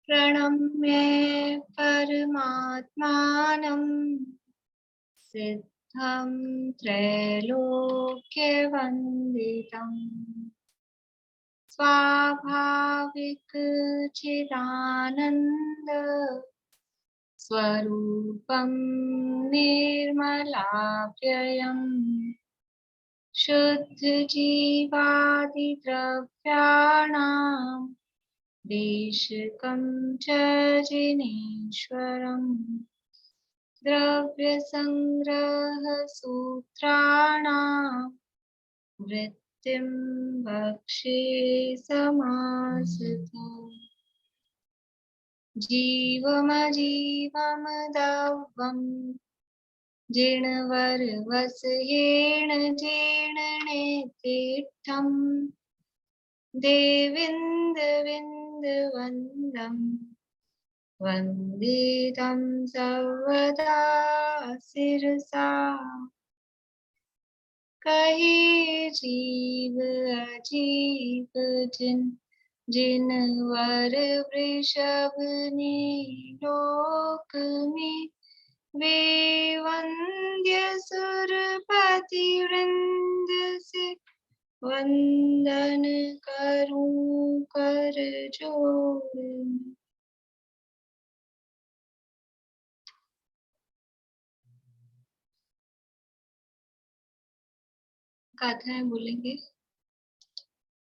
प्रणम्य परमात्मानं सिद्धं त्रैलोक्यवन्दितम् स्वाभाविक चिदानन्द स्वरूपं निर्मलाप्ययम् शुद्ध जीवादिद्रव्याणां देशकं च जिनेश्वरम् द्रव्यसंग्रह सूत्राणां वृत्तिं भक्षे समासतः जीवमजीवमदव्यम् जिणवरवसयेण जीर्णनेतीर्थम् देविन्दविन्दवन्दं वन्दे तं सर्वदा शिरसा कहे जीव अजीव जिनवर वृषभ ने लोक में वे वंद्य सुरपति वृंद से वंदन करूं कर जोड़। गाथाएं बोलेंगे।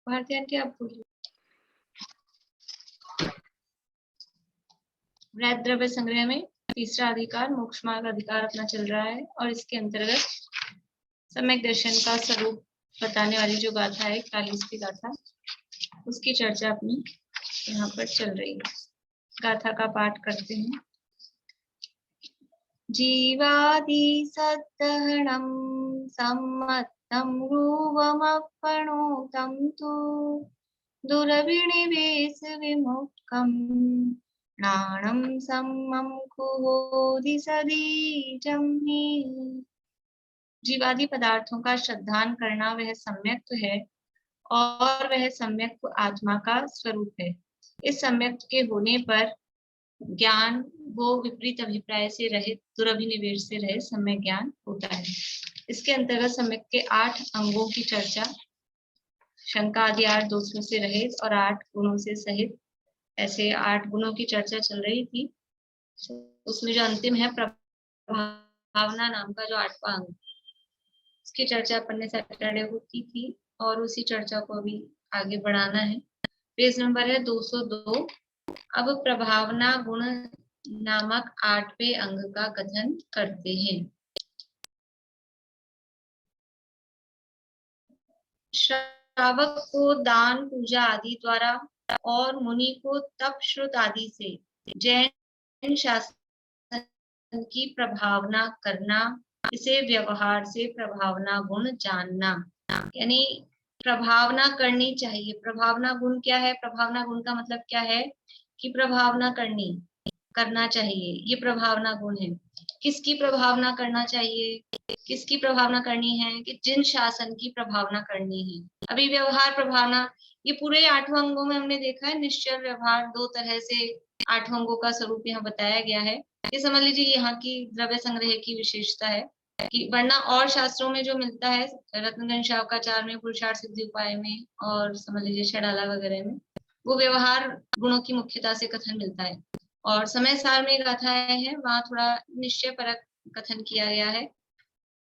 भारती आंटी आप बोलिए। वृहद द्रव्य संग्रह में तीसरा अधिकार मोक्ष मार्ग अधिकार अपना चल रहा है और इसके अंतर्गत सम्यक दर्शन का स्वरूप बताने वाली जो गाथा है 41वीं गाथा, उसकी चर्चा अपनी यहाँ पर चल रही है। गाथा का पाठ करते हैं। जीवादि सद्दहणं सम्मत्तं रूपमप्पणोतं तु दुरभिनिवेश विमुक्तं नाणं सम्मं कुहोदि सदीजं हि। जीवादि पदार्थों का श्रद्धान करना वह सम्यक्त है और वह सम्यक्त आत्मा का स्वरूप है। इस सम्यक्त के होने पर ज्ञान वो विपरीत अभिप्राय से रहित दुरभिनिवेश से रहित सम्यक ज्ञान होता है। इसके अंतर्गत सम्यक के 8 अंगों की चर्चा, शंका आदि 8 दोषों से रहित और 8 गुणों से सहित, ऐसे 8 गुणों की चर्चा चल रही थी। उसमें जो अंतिम है प्रभावना नाम का जो 8वां अंग, उसकी चर्चा अपन ने सैटरडे को की थी और उसी चर्चा को अभी आगे बढ़ाना है। पेज नंबर है 202। अब प्रभावना गुण नामक 8वें अंग का कथन करते हैं। श्रावक को दान पूजा आदि द्वारा और मुनि को तप श्रुत आदि से जैन शासन की प्रभावना करना, इसे व्यवहार से प्रभावना गुण जानना। यानी प्रभावना करनी चाहिए। प्रभावना गुण क्या है? प्रभावना गुण का मतलब क्या है कि प्रभावना करना चाहिए, ये प्रभावना गुण है। किसकी प्रभावना करना चाहिए? किसकी प्रभावना करनी है? कि जिन शासन की प्रभावना करनी है। अभी व्यवहार प्रभावना, ये पूरे 8 अंगों में हमने देखा है निश्चल व्यवहार 2 तरह से 8 अंगों का स्वरूप यहाँ बताया गया है। ये समझ लीजिए यहाँ की द्रव्य संग्रह की विशेषता है कि वरना और शास्त्रों में जो मिलता है रत्नगंज शावकाचार में, पुरुषार्थ सिद्धि उपाय में और समझ लीजिए षडाला वगैरह में, वो व्यवहार गुणों की मुख्यता से कथन मिलता है। और समय सार में गाथाएं हैं, वहां थोड़ा निश्चय परक कथन किया गया है।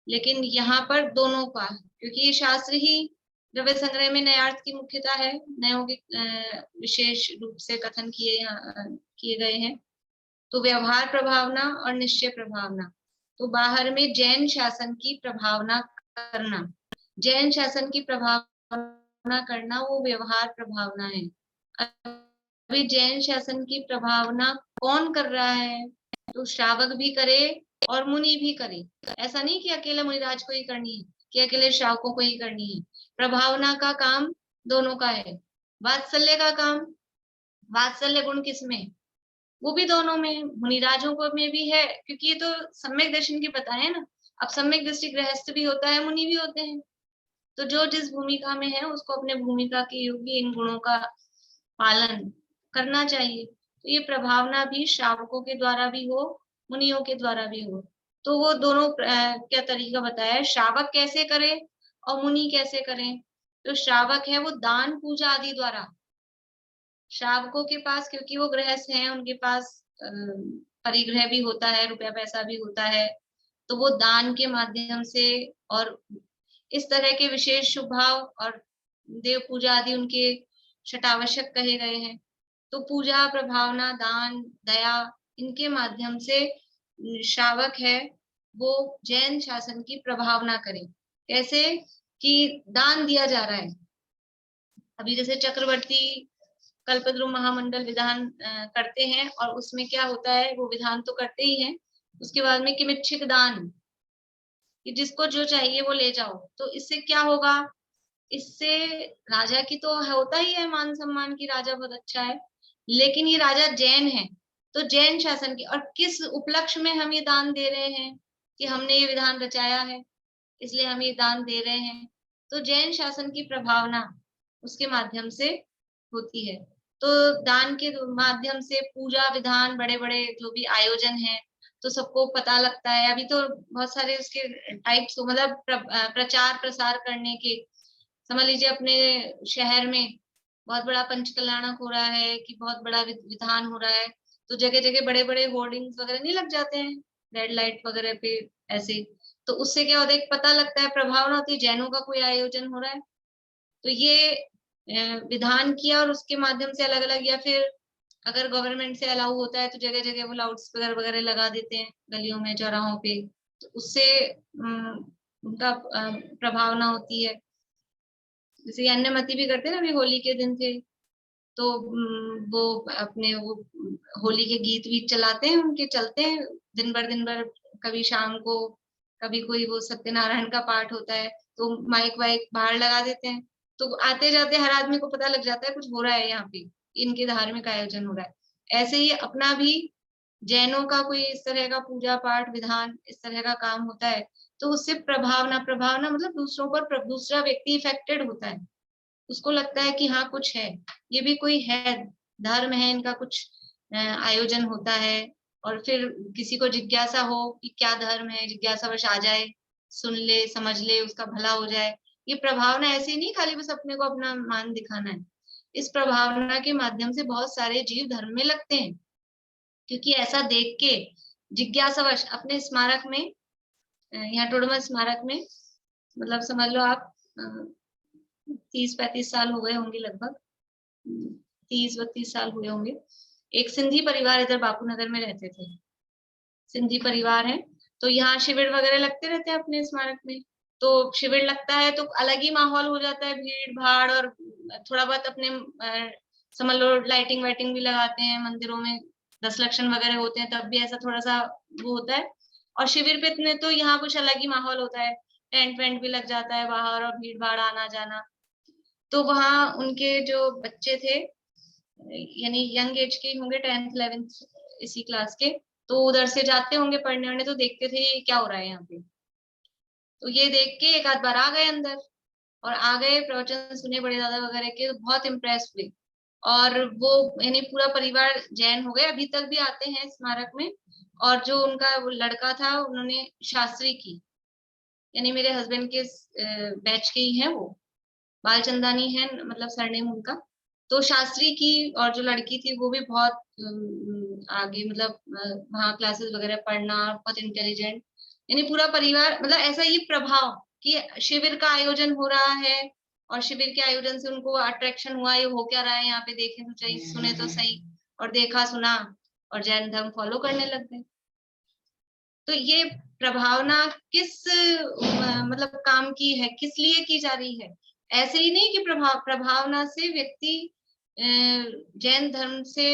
लेकिन यहाँ पर दोनों का, क्योंकि ये शास्त्र ही द्रव्य संग्रह में नयार्थ की मुख्यता है, नयों के विशेष रूप से कथन किए गए हैं। तो व्यवहार प्रभावना और निश्चय प्रभावना, तो बाहर में जैन शासन की प्रभावना करना, जैन शासन की प्रभावना करना वो व्यवहार प्रभावना है। अभी जैन शासन की प्रभावना कौन कर रहा है? तो श्रावक भी करे और मुनि भी करे। ऐसा नहीं कि अकेला मुनिराज को ही करनी है, कि अकेले श्रावकों को ही करनी है। प्रभावना का काम दोनों का है। वात्सल्य का काम, वात्सल्य गुण किसमें? वो भी दोनों में, मुनिराजों को में भी है, क्योंकि ये तो सम्यक दर्शन की पता है ना। अब सम्यक दृष्टि गृहस्थ भी होता है, मुनि भी होते हैं। तो जो जिस भूमिका में है उसको अपने भूमिका के योग्य इन गुणों का पालन करना चाहिए। तो ये प्रभावना भी श्रावकों के द्वारा भी हो, मुनियों के द्वारा भी हो। तो वो दोनों क्या तरीका बताया है, श्रावक कैसे करे और मुनि कैसे करें। तो श्रावक है वो दान पूजा आदि द्वारा, श्रावकों के पास क्योंकि वो गृहस्थ हैं, उनके पास परिग्रह भी होता है, रुपया पैसा भी होता है, तो वो दान के माध्यम से और इस तरह के विशेष शुभ भाव और देव पूजा आदि उनके शतावश्यक कहे गए हैं। तो पूजा, प्रभावना, दान, दया, इनके माध्यम से श्रावक है वो जैन शासन की प्रभावना करे। कैसे कि दान दिया जा रहा है, अभी जैसे चक्रवर्ती कल्पद्रुम महामंडल विधान करते हैं, और उसमें क्या होता है, वो विधान तो करते ही हैं, उसके बाद में किमिच्छिक दान, कि जिसको जो चाहिए वो ले जाओ। तो इससे क्या होगा, इससे राजा की तो होता ही है मान सम्मान की, राजा बहुत अच्छा है, लेकिन ये राजा जैन है, तो जैन शासन की, और किस उपलक्ष्य में हम ये दान दे रहे हैं कि हमने ये विधान रचाया है, इसलिए हम ये दान दे रहे हैं। तो जैन शासन की प्रभावना उसके माध्यम से होती है। तो दान के माध्यम से पूजा विधान, बड़े बड़े जो भी आयोजन है, तो सबको पता लगता है। अभी तो बहुत सारे उसके टाइप्स, मतलब प्रचार प्रसार करने के, समझ लीजिए अपने शहर में बहुत बड़ा पंचकल्याणक हो रहा है कि बहुत बड़ा विधान हो रहा है, तो जगह जगह बड़े बड़े होर्डिंग्स वगैरह नहीं लग जाते हैं, रेड लाइट वगैरह पे ऐसे, तो उससे क्या होता है, पता लगता है, प्रभावना होती है, जैनों का कोई आयोजन हो रहा है। तो ये विधान किया, और उसके माध्यम से अलग अलग, या फिर अगर गवर्नमेंट से अलाउ होता है तो जगह जगह वो लाउड स्पीकर वगैरह लगा देते हैं गलियों में, चौराहों पे, तो उससे उनका प्रभावना होती है। जैसे अन्यमति भी करते हैं ना, अभी होली के दिन थे, तो वो अपने वो होली के गीत वीत चलाते हैं, उनके चलते हैं दिन भर, कभी शाम को, कभी कोई वो सत्यनारायण का पाठ होता है, तो माइक वाइक बाहर लगा देते हैं, तो आते जाते हर आदमी को पता लग जाता है कुछ हो रहा है यहाँ पे, इनके धार्मिक आयोजन हो रहा है। ऐसे ही अपना भी जैनों का कोई इस तरह का पूजा पाठ विधान, इस तरह का काम होता है, तो उससे प्रभावना, प्रभावना मतलब दूसरों पर दूसरा व्यक्ति इफेक्टेड होता है, उसको लगता है कि हाँ कुछ है, ये भी कोई है, धर्म है, इनका कुछ आयोजन होता है, और फिर किसी को जिज्ञासा हो कि क्या धर्म है, जिज्ञासावश आ जाए, सुन ले, समझ ले, उसका भला हो जाए। ये प्रभावना ऐसी नहीं खाली बस अपने को अपना मान दिखाना है, इस प्रभावना के माध्यम से बहुत सारे जीव धर्म में लगते हैं, क्योंकि ऐसा देख के जिज्ञासावश अपने स्मारक में, यहाँ टोडरमल स्मारक में, मतलब समझ लो आप 30-35 साल हो गए होंगे लगभग, 30-32 साल हुए होंगे। एक सिंधी परिवार इधर बापू नगर में रहते थे, सिंधी परिवार है, तो यहाँ शिविर वगैरह लगते रहते हैं अपने स्मारक में, तो शिविर लगता है तो अलग ही माहौल हो जाता है, भीड़ भाड़, और थोड़ा बहुत अपने समझ लो लाइटिंग वाइटिंग भी लगाते हैं मंदिरों में, 10 लक्षण वगैरह होते हैं, तब भी ऐसा थोड़ा सा वो होता है। और शिविर पे इतने तो यहाँ कुछ अलग ही माहौल होता है, टेंट वेंट भी लग जाता है बाहर, और भीड़ भाड़ आना जाना। तो वहाँ उनके जो बच्चे थे, यानी यंग एज के होंगे, 10th 11th इसी क्लास के, तो उधर से जाते होंगे पढ़ने वढ़ने, तो देखते थे ये क्या हो रहा है यहाँ पे, तो ये देख के एक आध बार आ गए अंदर, और आ गए, प्रवचन सुने बड़े दादा वगैरह के, तो बहुत इम्प्रेस हुए, और वो यानी पूरा परिवार जैन हो गए, अभी तक भी आते हैं स्मारक में। और जो उनका वो लड़का था, उन्होंने शास्त्री की, यानी मेरे हस्बैंड के बैच के ही हैं वो, बालचंदानी है मतलब सरनेम उनका, तो शास्त्री की, और जो लड़की थी वो भी बहुत आगे, मतलब वहाँ क्लासेस वगैरह पढ़ना, बहुत इंटेलिजेंट, यानी पूरा परिवार, मतलब ऐसा ये प्रभाव कि शिविर का आयोजन हो रहा है, और शिविर के आयोजन से उनको अट्रैक्शन हुआ, ये हो क्या रहा है यहाँ पे, देखें तो सही, सुने तो सही, और देखा सुना, और जैन धर्म फॉलो करने लग गए। तो ये प्रभावना किस मतलब काम की है, किस लिए की जा रही है, ऐसे ही नहीं कि प्रभावना से व्यक्ति जैन धर्म से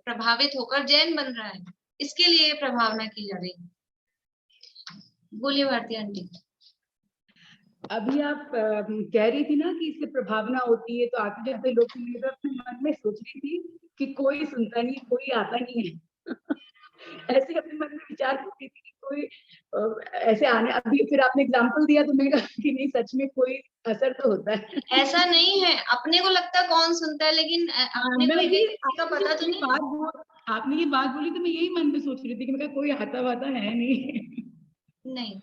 प्रभावित होकर जैन बन रहा है, इसके लिए प्रभावना की जा रही है। बोलिए भारती आंटी। अभी आप कह रही थी ना कि इससे प्रभावना होती है, तो आते जाते लोग तो अपने मन में सोच रही थी कि कोई सुनता नहीं, कोई आता नहीं है ऐसे अपने मन में विचार करती थी कि कोई ऐसे आने, अभी फिर आपने एग्जांपल दिया तो मैंने कहा कि नहीं सच में कोई असर तो होता है। ऐसा नहीं है, अपने को लगता है कौन सुनता है, लेकिन अपने को मैं ये ये किसी का पता तो नहीं है। आपने ये बात बोली तो मैं यही मन में सोच रही थी कि मैं कोई आता वाता है नहीं। नहीं,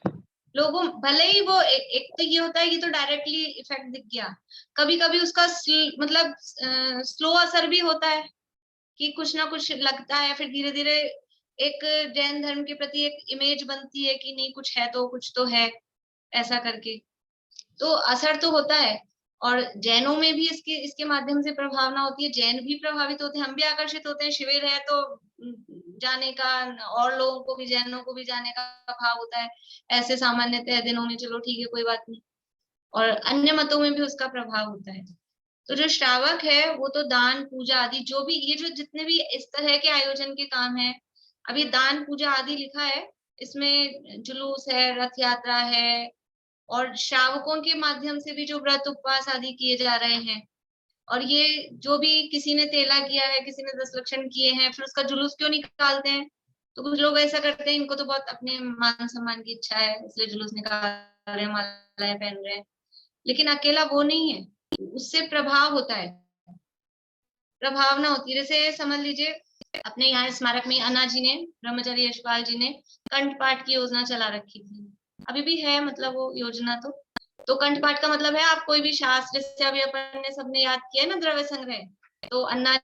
लोगों भले ही वो एक तो ये होता है कि तो डायरेक्टली इफेक्ट दिख गया, कभी कभी उसका मतलब स्लो असर भी होता है कि कुछ ना कुछ लगता है, फिर धीरे धीरे एक जैन धर्म के प्रति एक इमेज बनती है कि नहीं कुछ है तो कुछ तो है, ऐसा करके तो असर तो होता है। और जैनों में भी इसके इसके माध्यम से प्रभावना होती है, जैन भी प्रभावित होते हैं, हम भी आकर्षित होते हैं। शिविर है तो जाने का, और लोगों को भी, जैनों को भी जाने का भाव होता है। ऐसे सामान्यतः दिनों में चलो ठीक है कोई बात नहीं, और अन्य मतों में भी उसका प्रभाव होता है। तो जो श्रावक है वो तो दान पूजा आदि जो भी, ये जो जितने भी इस तरह के आयोजन के काम है, अभी दान पूजा आदि लिखा है, इसमें जुलूस है, रथ यात्रा है, और श्रावकों के माध्यम से भी जो व्रत उपवास आदि किए जा रहे हैं, और ये जो भी किसी ने तेला किया है, किसी ने 10 लक्षण किए हैं, फिर उसका जुलूस क्यों निकालते हैं? तो कुछ लोग ऐसा करते हैं, इनको तो बहुत अपने मान सम्मान की इच्छा है इसलिए जुलूस निकाल रहे हैं, मालाएं पहन रहे हैं, लेकिन अकेला वो नहीं है, उससे प्रभाव होता है, प्रभावना होती है। जैसे समझ लीजिए अपने यहाँ स्मारक में अन्ना जी ने, ब्रह्मचारी यशपाल जी ने कंठ पाठ की योजना चला रखी थी, अभी भी है, मतलब वो योजना तो कंठ पाठ का मतलब है आप कोई भी शास्त्र, जैसे अभी अपन ने सबने याद किया है ना द्रव्य संग्रह, तो अन्ना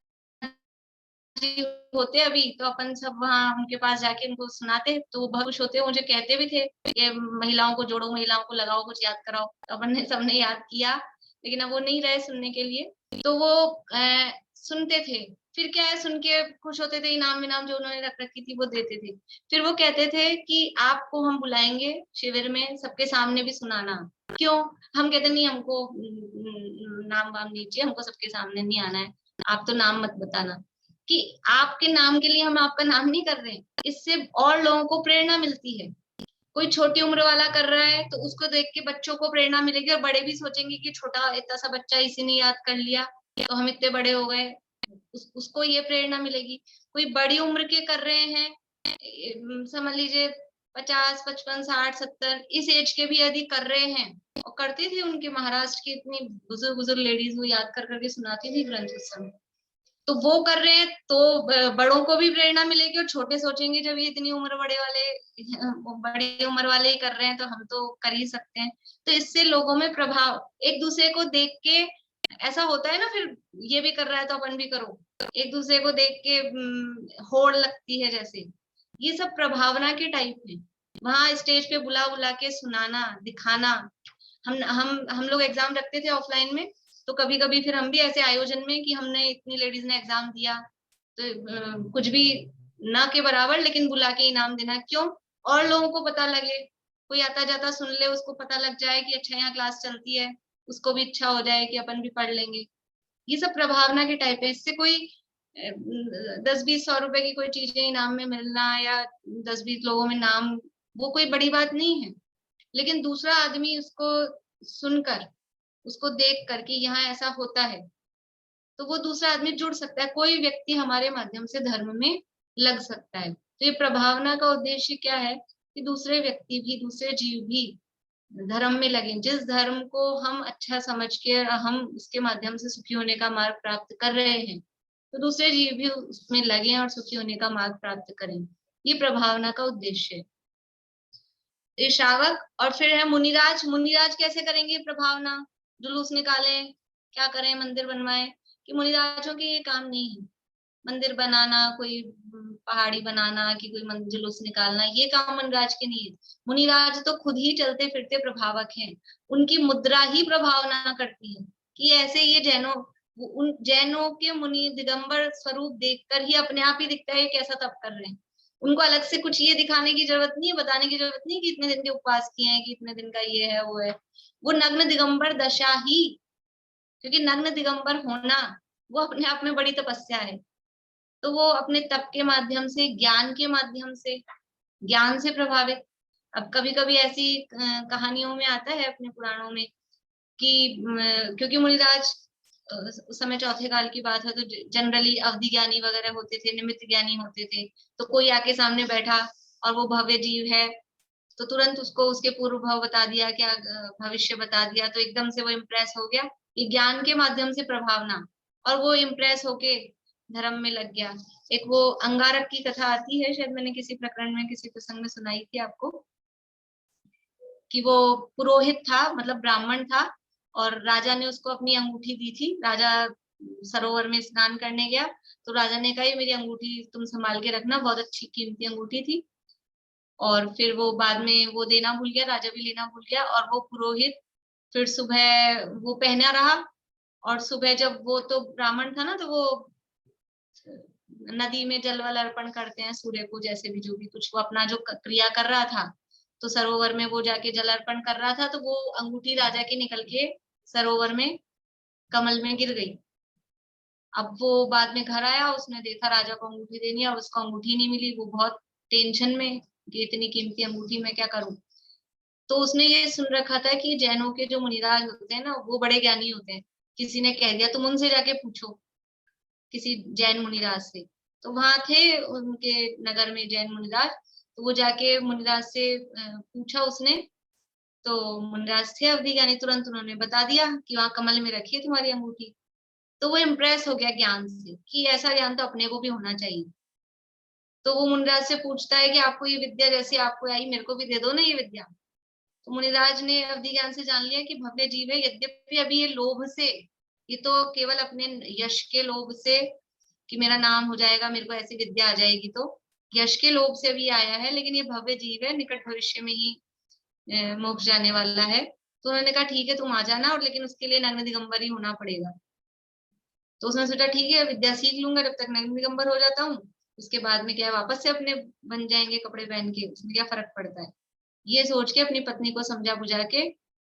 जी होते अभी, तो अपन सब वहाँ उनके पास जाके उनको सुनाते, तो वो बहुत खुश होते, मुझे कहते भी थे कि महिलाओं को जोड़ो, महिलाओं को लगाओ, कुछ याद कराओ, तो अपन ने सबने याद किया, लेकिन अब वो नहीं रहे सुनने के लिए, तो वो सुनते थे, फिर क्या है, सुन के खुश होते थे, इनाम विनाम जो उन्होंने रख रखी थी वो देते थे, फिर वो कहते थे कि आपको हम बुलाएंगे शिविर में, सबके सामने भी सुनाना। क्यों? हम कहते नहीं, हमको नाम वाम नीचे, हमको सबके सामने नहीं आना है, आप तो नाम मत बताना, कि आपके नाम के लिए हम आपका नाम नहीं कर रहे हैं, इससे और लोगों को प्रेरणा मिलती है। कोई छोटी उम्र वाला कर रहा है तो उसको देख के बच्चों को प्रेरणा मिलेगी, और बड़े भी सोचेंगे कि छोटा इतना सा बच्चा इसी ने याद कर लिया तो हम इतने बड़े हो गए, उसको ये प्रेरणा मिलेगी। कोई बड़ी उम्र के कर रहे हैं, समझ लीजिए 50, 55, 60, 70 इस एज के भी यदि कर रहे हैं, और करती थी, उनके महाराष्ट्र की इतनी बुजुर्ग बुजुर्ग लेडीज वो याद कर करके सुनाती थी ग्रंथ उस समय, तो वो कर रहे हैं तो बड़ों को भी प्रेरणा मिलेगी, और छोटे सोचेंगे जब ये इतनी उम्र बड़े वाले बड़ी उम्र वाले ही कर रहे हैं तो हम तो कर ही सकते हैं। तो इससे लोगों में प्रभाव, एक दूसरे को देख के ऐसा होता है ना, फिर ये भी कर रहा है तो अपन भी करो, एक दूसरे को देख के होड़ लगती है जैसे, ये सब प्रभावना के टाइप है। वहां स्टेज पे बुला बुला के सुनाना, दिखाना, हम लोग एग्जाम रखते थे ऑफलाइन में, तो कभी कभी फिर हम भी ऐसे आयोजन में कि हमने इतनी लेडीज ने एग्जाम दिया, तो कुछ भी ना के बराबर, लेकिन बुला के इनाम देना, क्यों? और लोगों को पता लगे, कोई आता जाता सुन ले, उसको पता लग जाए कि अच्छा यहाँ क्लास चलती है, उसको भी इच्छा हो जाए कि अपन भी पढ़ लेंगे। ये सब प्रभावना के टाइप है। इससे कोई 10-20-100 रुपए की कोई चीजें इनाम में मिलना, या 10-20 लोगों में नाम, वो कोई बड़ी बात नहीं है, लेकिन दूसरा आदमी उसको सुनकर, उसको देख कर कि यहाँ ऐसा होता है, तो वो दूसरा आदमी जुड़ सकता है, कोई व्यक्ति हमारे माध्यम से धर्म में लग सकता है। तो ये प्रभावना का उद्देश्य क्या है कि दूसरे व्यक्ति भी, दूसरे जीव भी धर्म में लगे, जिस धर्म को हम अच्छा समझ के हम उसके माध्यम से सुखी होने का मार्ग प्राप्त कर रहे हैं, तो दूसरे जीव भी उसमें लगे और सुखी होने का मार्ग प्राप्त करें। ये प्रभावना का उद्देश्य है। ये श्रावक, और फिर है मुनिराज। मुनिराज कैसे करेंगे प्रभावना? जुलूस निकाले, क्या करें, मंदिर बनवाए? कि मुनिराजों के ये काम नहीं है मंदिर बनाना, कोई पहाड़ी बनाना, कि कोई मंदिर जुलूस निकालना, ये काम मुनिराज के नहीं है। मुनिराज तो खुद ही चलते फिरते प्रभावक हैं, उनकी मुद्रा ही प्रभावना करती है, कि ऐसे ये जैनों, उन जैनों के मुनि दिगंबर स्वरूप देखकर ही अपने आप ही दिखता है कैसा तप कर रहे हैं। उनको अलग से कुछ ये दिखाने की जरूरत नहीं है, बताने की जरूरत नहीं कि इतने दिन के उपवास किए हैं, कि इतने दिन का ये है वो है। वो नग्न दिगंबर दशा ही, क्योंकि नग्न दिगंबर होना वो अपने आप में बड़ी तपस्या है, तो वो अपने तप के माध्यम से, ज्ञान के माध्यम से, ज्ञान से प्रभावित। अब कभी कभी ऐसी कहानियों में आता है अपने पुराणों में कि क्योंकि मुनिराज उस समय चौथे काल की बात है, तो जनरली अवधि ज्ञानी वगैरह होते थे, निमित्त ज्ञानी होते थे, तो कोई आके सामने बैठा और वो भव्य जीव है, तो तुरंत उसको उसके पूर्व भाव बता दिया, क्या भविष्य बता दिया, तो एकदम से वो इम्प्रेस हो गया। ये ज्ञान के माध्यम से प्रभावना, और वो इम्प्रेस होके धर्म में लग गया। एक वो अंगारक की कथा आती है, शायद मैंने किसी प्रकरण में किसी प्रसंग में सुनाई थी आपको, कि वो पुरोहित था, मतलब ब्राह्मण था, और राजा ने उसको अपनी अंगूठी दी थी। राजा सरोवर में स्नान करने गया, तो राजा ने कहा ये मेरी अंगूठी तुम संभाल के रखना, बहुत अच्छी कीमती अंगूठी थी। और फिर वो बाद में वो देना भूल गया, राजा भी लेना भूल गया, और वो पुरोहित फिर सुबह वो पहना रहा, और सुबह जब वो तो ब्राह्मण था ना, तो वो नदी में जल वल अर्पण करते हैं सूर्य को, जैसे भी जो भी कुछ वो अपना जो क्रिया कर रहा था, तो सरोवर में वो जाके जल अर्पण कर रहा था, तो वो अंगूठी राजा की निकल के सरोवर में कमल में गिर गई। अब वो बाद में घर आया, उसने देखा राजा को अंगूठी देनी है और उसको अंगूठी नहीं मिली। वो बहुत टेंशन में कि इतनी कीमती अंगूठी मैं क्या करूं। तो उसने ये सुन रखा था कि जैनों के जो मुनिराज होते हैं ना, वो बड़े ज्ञानी होते हैं। किसी ने कह दिया तुम उनसे जाके पूछो, किसी जैन मुनिराज से। तो वहां थे उनके नगर में जैन मुनिराज, तो वो जाके मुनिराज से पूछा उसने। तो मुनिराज थे अवधि ज्ञानी, तुरंत उन्होंने बता दिया कि वहां कमल में रखी है तुम्हारी अंगूठी। तो वो इम्प्रेस हो गया ज्ञान से कि ऐसा ज्ञान तो अपने को भी होना चाहिए। तो वो मुनिराज से पूछता है कि आपको ये विद्या जैसी आपको आई, मेरे को भी दे दो ना ये विद्या। तो मुनिराज ने अवधि ज्ञान से जान लिया कि भव्य जीव है, यद्यपि अभी ये लोभ से, ये तो केवल अपने यश के लोभ से कि मेरा नाम हो जाएगा, मेरे को ऐसी विद्या आ जाएगी, तो यश के लोभ से भी आया है, लेकिन ये भव्य जीव है, निकट भविष्य में ही मोक्ष जाने वाला है। तो उन्होंने कहा ठीक है तुम आ जाना, और लेकिन उसके लिए नग्न दिगंबर ही होना पड़ेगा। तो उसने सोचा ठीक है विद्या सीख लूंगा, जब तक नग्न दिगंबर हो जाता हूँ, उसके बाद में क्या है वापस से अपने बन जाएंगे कपड़े पहन के, उसमें क्या फर्क पड़ता है। ये सोच के अपनी पत्नी को समझा बुझा के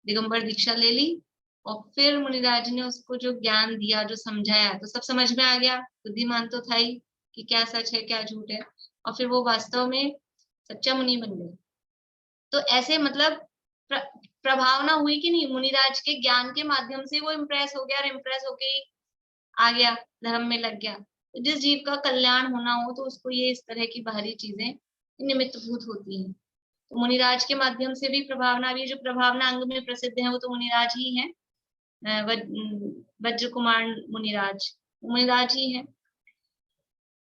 दिगंबर दीक्षा ले ली। और फिर मुनिराज ने उसको जो ज्ञान दिया, जो समझाया, तो सब समझ में आ गया। बुद्धिमान तो था ही कि क्या सच है क्या झूठ है, और फिर वो वास्तव में सच्चा मुनि बन गए। तो ऐसे मतलब प्रभावना हुई कि नहीं, मुनिराज के ज्ञान के माध्यम से वो इम्प्रेस हो गया, और इम्प्रेस होके ही आ गया, धर्म में लग गया। तो जिस जीव का कल्याण होना हो, तो उसको ये इस तरह की बाहरी चीजें निमित्त भूत होती हैं। तो मुनिराज के माध्यम से भी प्रभावना, भी जो प्रभावना अंग में प्रसिद्ध है वो तो मुनिराज ही है, वज्र कुमार मुनिराज, मुनिराज ही है।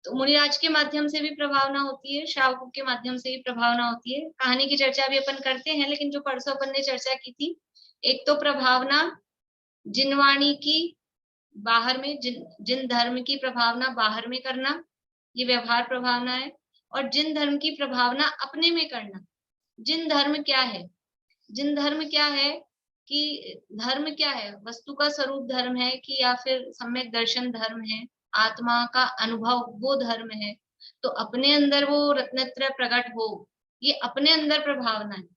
तो मुनिराज के माध्यम से भी प्रभावना होती है, श्रावकों के माध्यम से भी प्रभावना होती है। कहानी की चर्चा भी अपन करते हैं, लेकिन जो परसों अपन ने चर्चा की थी, एक तो प्रभावना जिनवाणी की बाहर में, जिन धर्म की प्रभावना बाहर में करना, ये व्यवहार प्रभावना है। और जिन धर्म की प्रभावना अपने में करना। जिन धर्म क्या है, जिन धर्म क्या है कि धर्म क्या है, वस्तु का स्वरूप धर्म है कि या फिर सम्यक दर्शन धर्म है, आत्मा का अनुभव वो धर्म है। तो अपने अंदर वो रत्नत्रय प्रकट हो, ये अपने अंदर प्रभावना है।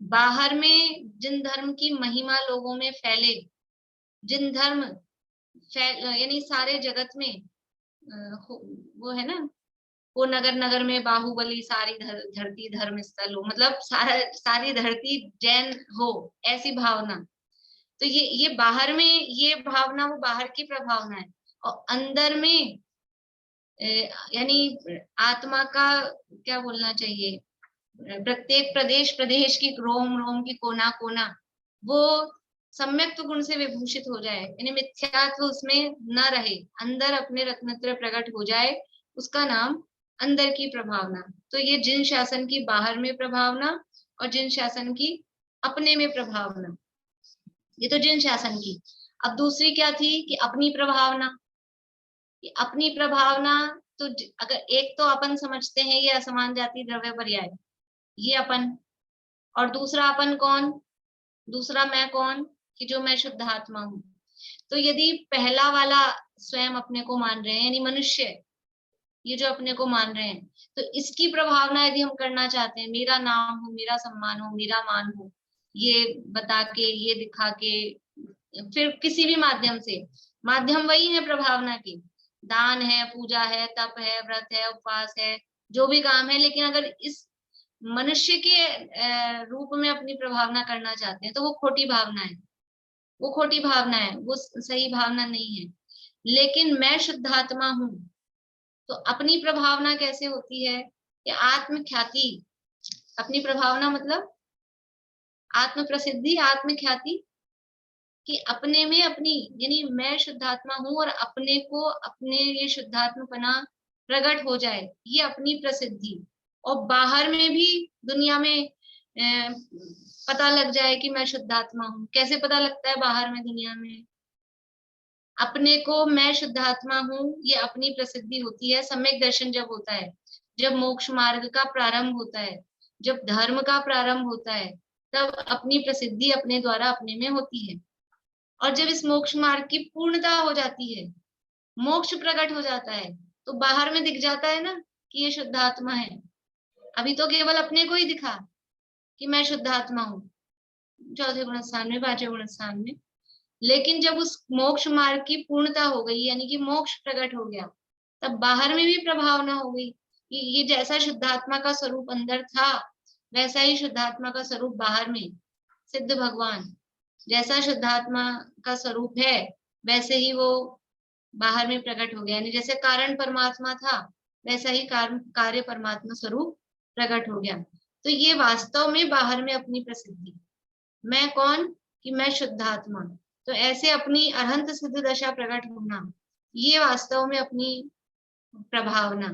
बाहर में जिन धर्म की महिमा लोगों में फैले, जिन धर्म यानी सारे जगत में वो है ना, वो नगर नगर में बाहुबली, सारी धरती धर्म स्थल हो, मतलब सारी धरती जैन हो, ऐसी भावना। तो ये बाहर में, ये भावना वो बाहर की प्रभावना है। और अंदर में यानी आत्मा का क्या बोलना चाहिए, प्रत्येक प्रदेश प्रदेश की रोम रोम की कोना कोना वो सम्यक गुण से विभूषित हो जाए, यानी मिथ्यात्व उसमें न रहे, अंदर अपने रत्नत्रय प्रकट हो जाए, उसका नाम अंदर की प्रभावना। तो ये जिन शासन की बाहर में प्रभावना, और जिन शासन की अपने में प्रभावना, ये तो जिन शासन की। अब दूसरी क्या थी कि अपनी प्रभावना। अपनी प्रभावना, तो अगर एक तो अपन समझते हैं ये असमान जाति द्रव्य पर्याय, ये अपन। और दूसरा अपन कौन, दूसरा मैं कौन, कि जो मैं शुद्ध आत्मा हूँ। तो यदि पहला वाला स्वयं अपने को मान रहे हैं, यानी मनुष्य, ये जो अपने को मान रहे हैं, तो इसकी प्रभावना यदि हम करना चाहते हैं, मेरा नाम हो, मेरा सम्मान हो, मेरा मान हो, ये बता के, ये दिखा के, फिर किसी भी माध्यम से, माध्यम वही है प्रभावना की, दान है, पूजा है, तप है, व्रत है, उपवास है, जो भी काम है, लेकिन अगर इस मनुष्य के रूप में अपनी प्रभावना करना चाहते हैं, तो वो खोटी भावना है, वो खोटी भावना है, वो सही भावना नहीं है। लेकिन मैं शुद्धात्मा हूँ, तो अपनी प्रभावना कैसे होती है, कि आत्म ख्याति, अपनी प्रभावना मतलब आत्म प्रसिद्धि, आत्म ख्याति, कि अपने में अपनी, यानी मैं शुद्धात्मा हूँ और अपने को, अपने ये शुद्धात्मपना प्रकट हो जाए, ये अपनी प्रसिद्धि। और बाहर में भी दुनिया में पता लग जाए कि मैं शुद्धात्मा हूँ। कैसे पता लगता है बाहर में दुनिया में? अपने को मैं शुद्धात्मा हूँ, ये अपनी प्रसिद्धि होती है सम्यक दर्शन जब होता है, जब मोक्ष मार्ग का प्रारंभ होता है, जब धर्म का प्रारंभ होता है, तब अपनी प्रसिद्धि अपने द्वारा अपने में होती है। और जब इस मोक्ष मार्ग की पूर्णता हो जाती है, मोक्ष प्रकट हो जाता है, तो बाहर में दिख जाता है ना कि ये शुद्धात्मा है। अभी तो केवल अपने को ही दिखा कि मैं शुद्धात्मा हूँ, चौथे गुण स्थान में, पांचवें गुण स्थान में। लेकिन जब उस मोक्ष मार्ग की पूर्णता हो गई, यानी कि मोक्ष प्रकट हो गया, तब बाहर में भी प्रभावना हो गई कि ये जैसा शुद्धात्मा का स्वरूप अंदर था, वैसा ही शुद्धात्मा का स्वरूप बाहर में, सिद्ध भगवान जैसा शुद्धात्मा का स्वरूप है, वैसे ही वो बाहर में प्रकट हो गया। यानी जैसे कारण परमात्मा था, वैसा ही कार्य परमात्मा स्वरूप प्रकट हो गया। तो ये वास्तव में बाहर में अपनी प्रसिद्धि। मैं कौन? कि मैं शुद्धात्मा। तो ऐसे अपनी अरहंत सिद्ध दशा प्रकट होना, ये वास्तव में अपनी प्रभावना,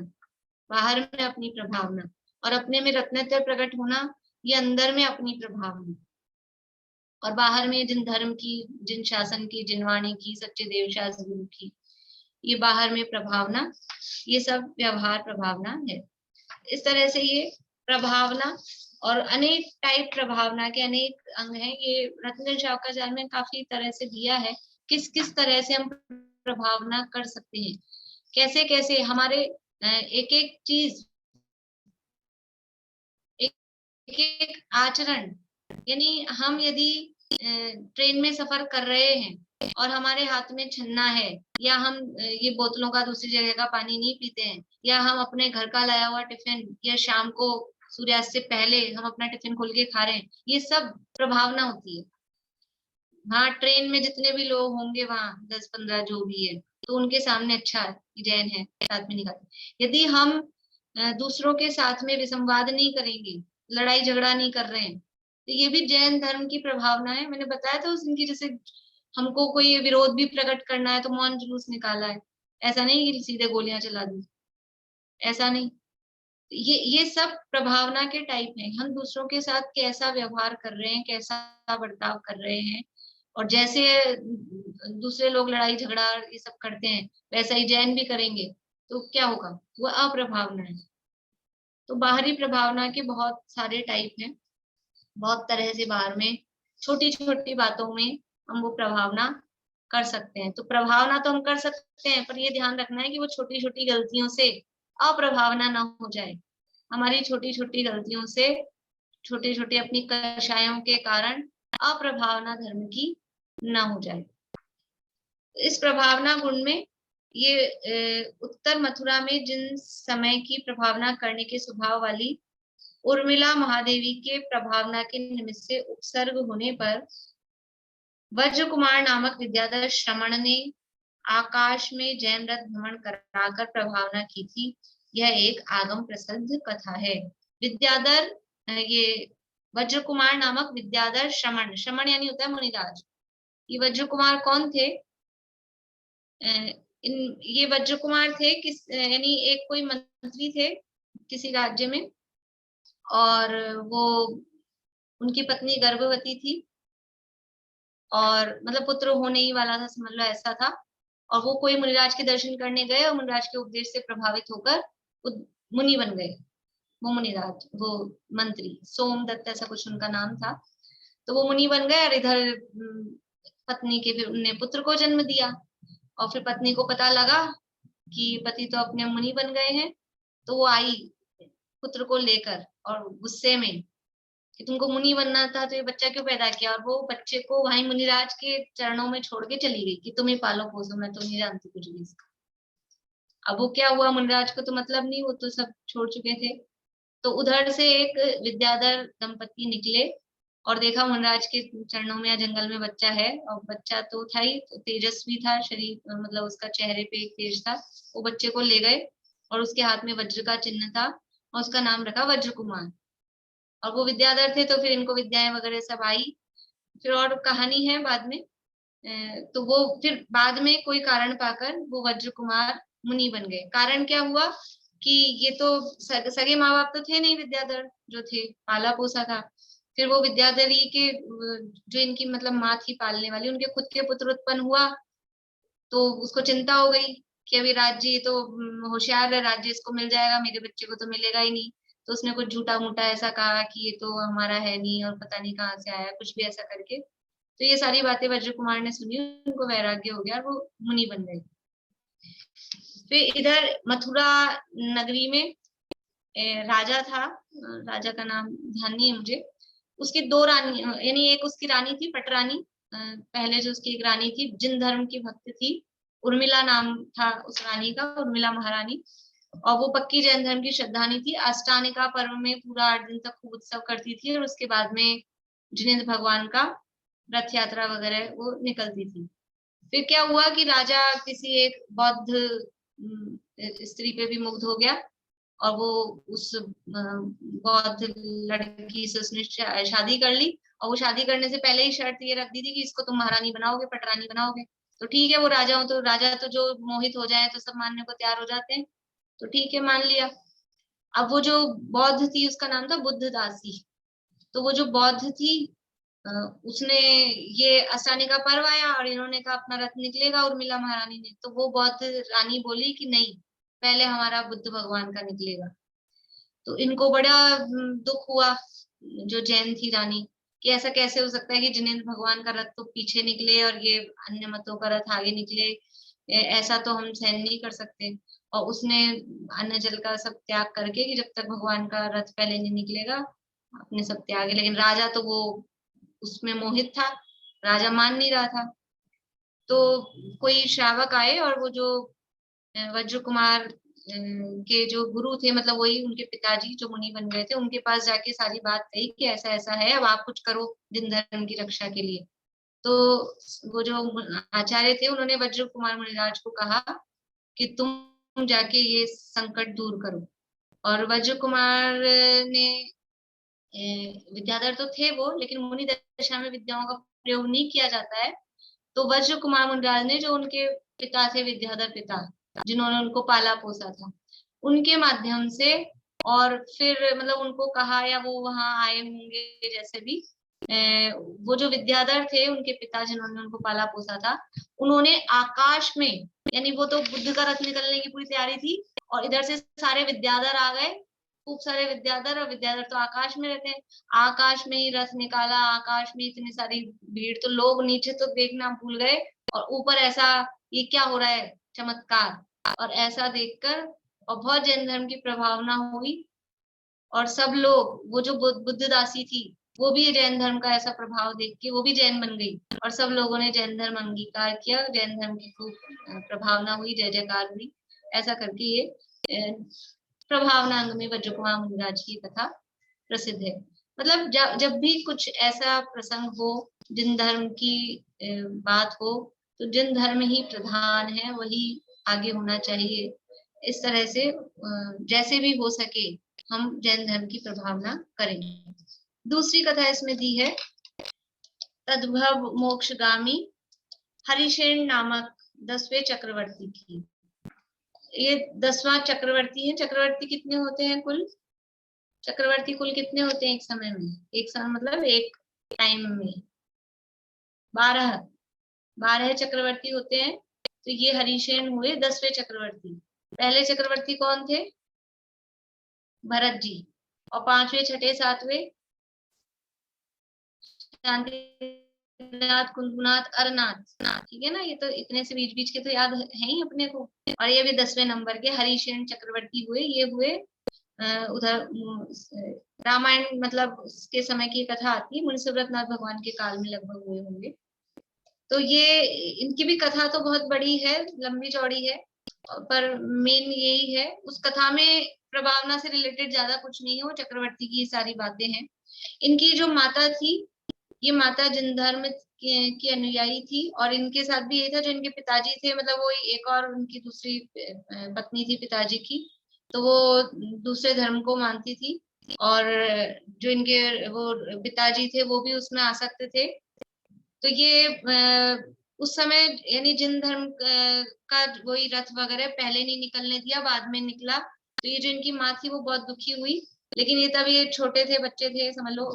बाहर में अपनी प्रभावना, और अपने में रत्नत्रय प्रकट होना, ये अंदर में अपनी प्रभावना। और बाहर में जिन धर्म की, जिन शासन की, जिन वाणी की, सच्चे देव शास्त्र गुरु की, ये बाहर में प्रभावना, ये सब व्यवहार प्रभावना है। इस तरह से ये प्रभावना और अनेक टाइप प्रभावना के अनेक अंग हैं। ये रत्नचंद्र शावकाचार्य में काफी तरह से दिया है, किस किस तरह से हम प्रभावना कर सकते हैं, कैसे कैसे हमारे एक एक चीज, एक एक आचरण, यानी हम यदि ट्रेन में सफर कर रहे हैं और हमारे हाथ में छन्ना है, या हम ये बोतलों का दूसरी जगह का पानी नहीं पीते हैं, या हम अपने घर का लाया हुआ टिफिन, या शाम को सूर्यास्त से पहले हम अपना टिफिन खोल के खा रहे हैं, ये सब प्रभावना होती है। हाँ, ट्रेन में जितने भी लोग होंगे वहां 10-15 जो भी है, तो उनके सामने अच्छा जैन है, साथ में नहीं खाते। यदि हम दूसरों के साथ में विसंवाद नहीं करेंगे, लड़ाई झगड़ा नहीं कर रहे हैं, तो ये भी जैन धर्म की प्रभावना है। मैंने बताया था उस दिन की, जैसे हमको कोई विरोध भी प्रकट करना है तो मौन जुलूस निकाला है, ऐसा नहीं कि सीधे गोलियां चला दी, ऐसा नहीं। ये सब प्रभावना के टाइप हैं। हम दूसरों के साथ कैसा व्यवहार कर रहे हैं, कैसा बर्ताव कर रहे हैं, और जैसे दूसरे लोग लड़ाई झगड़ा ये सब करते हैं, वैसा ही जैन भी करेंगे, तो क्या होगा? वो अप्रभावना है। तो बाहरी प्रभावना के बहुत सारे टाइप हैं, बहुत तरह से बाहर में छोटी छोटी बातों में हम वो प्रभावना कर सकते हैं। तो प्रभावना तो हम कर सकते हैं, पर ये ध्यान रखना है कि वो छोटी छोटी गलतियों से अप्रभावना ना हो जाए। हमारी छोटी छोटी गलतियों से, छोटे छोटे अपनी कषायों के कारण अप्रभावना धर्म की ना हो जाए। इस प्रभावना गुण में ये उत्तर मथुरा में जिन समय की प्रभावना करने के स्वभाव वाली उर्मिला महादेवी के प्रभावना के निमित्त से उपसर्ग होने पर वज्र कुमार नामक विद्याधर श्रमण ने आकाश में जैन रथ भ्रमण कराकर प्रभावना की थी। यह एक आगम प्रसिद्ध कथा है। विद्याधर, ये वज्र कुमार नामक विद्याधर श्रमण, श्रमण यानी होता है मुनिराज। ये वज्र कुमार कौन थे? ये वज्र कुमार थे किस, यानी एक कोई मंत्री थे किसी राज्य में, और वो, उनकी पत्नी गर्भवती थी, और मतलब पुत्र होने ही वाला था, समझ लो ऐसा था। और वो कोई मुनिराज के दर्शन करने गए और मुनिराज के उपदेश से प्रभावित होकर मुनि बन गए। वो मुनिराज, वो मंत्री सोमदत्त ऐसा कुछ उनका नाम था। तो वो मुनि बन गए, और इधर पत्नी के फिर उनने पुत्र को जन्म दिया। और फिर पत्नी को पता लगा कि पति तो अपने मुनि बन गए हैं, तो वो आई पुत्र को लेकर, और गुस्से में कि तुमको मुनि बनना था तो ये बच्चा क्यों पैदा किया, और वो बच्चे को वहीं मुनिराज के चरणों में छोड़ के चली गई कि तुम ही पालो पोसो, मैं तो नहीं जानती कुछ भी इसका। अब वो क्या हुआ, मुनिराज को तो मतलब नहीं, वो तो सब छोड़ चुके थे। तो उधर से एक विद्याधर दंपति निकले और देखा मुनिराज के चरणों में या जंगल में बच्चा है, और बच्चा तो था ही, तो तेजस्वी था शरीर, मतलब उसका चेहरे पे एक तेज था। वो बच्चे को ले गए और उसके हाथ में वज्र का चिन्ह था, और उसका नाम रखा वज्र कुमार। और वो विद्याधर थे तो फिर इनको विद्याएं वगैरह सब आई। फिर और कहानी है बाद में। तो वो फिर बाद में कोई कारण पाकर वो वज्र कुमार मुनि बन गए। कारण क्या हुआ कि ये तो सगे माँ बाप तो थे नहीं, विद्याधर जो थे पाला पोसा था। फिर वो विद्याधरी के जो इनकी मतलब माँ थी पालने वाली, उनके खुद के पुत्र उत्पन्न हुआ, तो उसको चिंता हो गई कि अभी राज्य, ये तो होशियार है, राज्य इसको मिल जाएगा, मेरे बच्चे को तो मिलेगा ही नहीं। तो उसने कुछ झूठा मूठा ऐसा कहा कि ये तो हमारा है नहीं और पता नहीं कहाँ से आया, कुछ भी ऐसा करके। तो ये सारी बातें वज्र कुमार ने सुनी, उनको वैराग्य हो गया और वो मुनि बन गए। फिर इधर मथुरा नगरी में राजा था, राजा का नाम ध्यान नहीं है मुझे। उसकी दो रानी, यानी एक उसकी रानी थी पटरानी, पहले जो उसकी एक रानी थी जिन धर्म की भक्त थी, उर्मिला नाम था उस रानी का, उर्मिला महारानी। और वो पक्की जैन धर्म की श्रद्धानी थी। अष्टानिका पर्व में पूरा 8 दिन तक खूब उत्सव करती थी, और उसके बाद में जिनेन्द्र भगवान का रथ यात्रा वगैरह वो निकलती थी। फिर क्या हुआ कि राजा किसी एक बौद्ध स्त्री पे भी मुग्ध हो गया, और वो उस बौद्ध लड़की से उसने शादी कर ली। और वो शादी करने से पहले ही शर्त ये रख दी थी कि इसको तुम महारानी बनाओगे, पटरानी बनाओगे। तो ठीक है, वो राजा हो तो राजा तो जो मोहित हो जाए तो सब मानने को तैयार हो जाते हैं। तो ठीक है, मान लिया। अब वो जो बौद्ध थी उसका नाम था बुद्ध दासी। तो वो जो बौद्ध थी अ, उसने, ये अष्टानी का पर्व आया और इन्होंने कहा अपना रथ निकलेगा, उर्मिला महारानी ने। तो वो बौद्ध रानी बोली कि नहीं, पहले हमारा बुद्ध भगवान का निकलेगा। तो इनको बड़ा दुख हुआ, जो जैन थी रानी, कि ऐसा कैसे हो सकता है कि जिनेन्द्र भगवान का रथ तो पीछे निकले और ये अन्य मतों का रथ आगे निकले। ऐसा तो हम सहन नहीं कर सकते। और उसने अन्न जल का सब त्याग करके कि जब तक भगवान का रथ पहले नहीं निकलेगा अपने सब त्यागे। लेकिन राजा तो वो उसमें मोहित था, राजा मान नहीं रहा था। तो कोई श्रावक आए और वो जो वज्र कुमार के जो गुरु थे, मतलब वही उनके पिताजी जो मुनि बन गए थे, उनके पास जाके सारी बात कही कि ऐसा ऐसा है, अब आप कुछ करो दिन धर्म की रक्षा के लिए। तो वो जो आचार्य थे उन्होंने वज्र कुमार मुनिराज को कहा कि तुम जाके ये संकट दूर करो। और वज्र कुमार ने, विद्याधर तो थे वो, लेकिन मुनि दशा में विद्याओं का प्रयोग नहीं किया जाता है। तो वज्र कुमार मुनिराज ने, जो उनके पिता थे विद्याधर पिता, जिन्होंने उनको पाला पोसा था, उनके माध्यम से, और फिर मतलब उनको कहा, या वो वहां आए होंगे जैसे भी, वो जो विद्याधर थे उनके पिता जिन्होंने उनको पाला पोसा था, उन्होंने आकाश में, यानी वो तो बुद्ध का रथ निकलने की पूरी तैयारी थी, और इधर से सारे विद्याधर आ गए, खूब सारे विद्याधर, और विद्याधर तो आकाश में रहते हैं, आकाश में ही रथ निकाला, आकाश में इतनी सारी भीड़, तो लोग नीचे तो देखना भूल गए, और ऊपर ऐसा, ये क्या हो रहा है, चमत्कार। और ऐसा देखकर और बहुत जैन धर्म की प्रभावना हुई, और सब लोग, वो जो बुद्ध दासी थी वो भी जैन धर्म का ऐसा प्रभाव देख के वो भी जैन बन गई, और सब लोगों ने जैन धर्म अंगीकार किया, जैन धर्म की खूब प्रभावना हुई, जय जयकार हुई। ऐसा करके ये प्रभावनांग में वज्र कुमार मुनिराज की कथा प्रसिद्ध है। मतलब जब भी कुछ ऐसा प्रसंग हो, जिन धर्म की बात हो, तो जिन धर्म ही प्रधान है वही आगे होना चाहिए। इस तरह से जैसे भी हो सके हम जैन धर्म की प्रभावना करें। दूसरी कथा इसमें दी है, तद्भव मोक्षगामी हरिशेन नामक 10वें चक्रवर्ती की। ये 10वां चक्रवर्ती है। चक्रवर्ती कितने होते हैं कुल? चक्रवर्ती कुल कितने होते हैं एक समय में? एक समय मतलब एक टाइम में 12 चक्रवर्ती होते हैं। तो ये हरिशेन हुए 10वें चक्रवर्ती। पहले चक्रवर्ती कौन थे? भरत जी। और 5वें, 6ठे, 7वें शांतिनाथ, कुंभनाथ, अरनाथ। ठीक है ना, ये तो इतने से बीच बीच के तो याद है ही अपने को। और ये भी 10वें नंबर के हरिशेन चक्रवर्ती हुए। ये हुए उधर रामायण मतलब उसके समय की कथा आती है, मुनि सुव्रतनाथ भगवान के काल में लगभग हुए होंगे। तो ये इनकी भी कथा तो बहुत बड़ी है, लंबी चौड़ी है, पर मेन यही है, उस कथा में प्रभावना से रिलेटेड ज्यादा कुछ नहीं है, वो चक्रवर्ती की सारी बातें हैं। इनकी जो माता थी, ये माता जिन धर्म की अनुयायी थी, और इनके साथ भी यही था, जो इनके पिताजी थे, मतलब वो एक और उनकी दूसरी पत्नी थी पिताजी की, तो वो दूसरे धर्म को मानती थी, और जो इनके वो पिताजी थे वो भी उसमें आसक्त थे। तो ये उस समय यानी जिन धर्म का वही रथ वगैरह पहले नहीं निकलने दिया, बाद में निकला। तो ये जो इनकी माँ थी वो बहुत दुखी हुई, लेकिन ये तब ये छोटे थे, बच्चे थे, समझ लो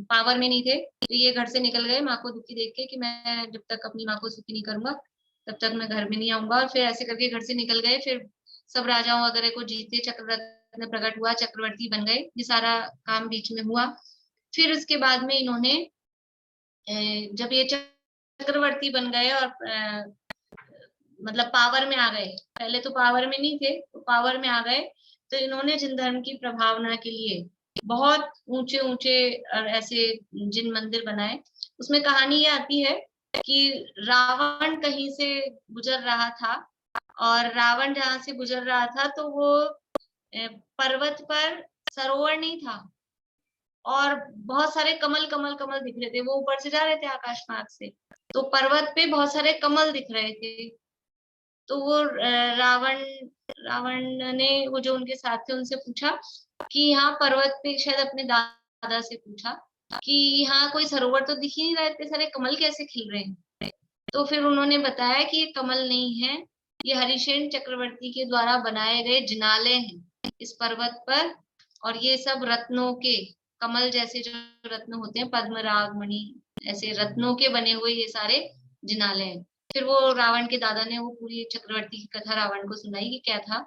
पावर में नहीं थे। तो ये घर से निकल गए माँ को दुखी देख के कि मैं जब तक अपनी माँ को सुखी नहीं करूंगा तब तक मैं घर में नहीं आऊंगा। और फिर ऐसे करके घर से निकल गए। फिर सब राजाओं वगैरह को जीते, चक्रवर्ती में प्रकट हुआ, चक्रवर्ती बन गए। ये सारा काम बीच में हुआ। फिर उसके बाद में इन्होंने जब ये चक्रवर्ती बन गए और मतलब पावर में आ गए, पहले तो पावर में नहीं थे, तो पावर में आ गए, तो इन्होंने जिन धर्म की प्रभावना के लिए बहुत ऊंचे ऊंचे और ऐसे जिन मंदिर बनाए। उसमें कहानी ये आती है कि रावण कहीं से गुजर रहा था, और रावण जहां से गुजर रहा था तो वो पर्वत पर सरोवर नहीं था, और बहुत सारे कमल कमल कमल दिख रहे थे। वो ऊपर से जा रहे थे आकाश मार्ग से, तो पर्वत पे बहुत सारे कमल दिख रहे थे। तो वो रावण रावण ने, वो जो उनके साथ थे उनसे पूछा कि यहाँ पर्वत पे, शायद अपने दादा से पूछा कि यहाँ कोई सरोवर तो दिख ही नहीं रहा, इतने सारे कमल कैसे खिल रहे हैं। तो फिर उन्होंने बताया कि ये कमल नहीं है, ये हरिसेन चक्रवर्ती के द्वारा बनाए गए जिनाले हैं इस पर्वत पर। और ये सब रत्नों के, कमल जैसे जो रत्न होते हैं, पद्म, राग, मणि, ऐसे रत्नों के बने हुए ये सारे जिनाले हैं। फिर वो रावण के दादा ने वो पूरी चक्रवर्ती की कथा रावण को सुनाई कि क्या था।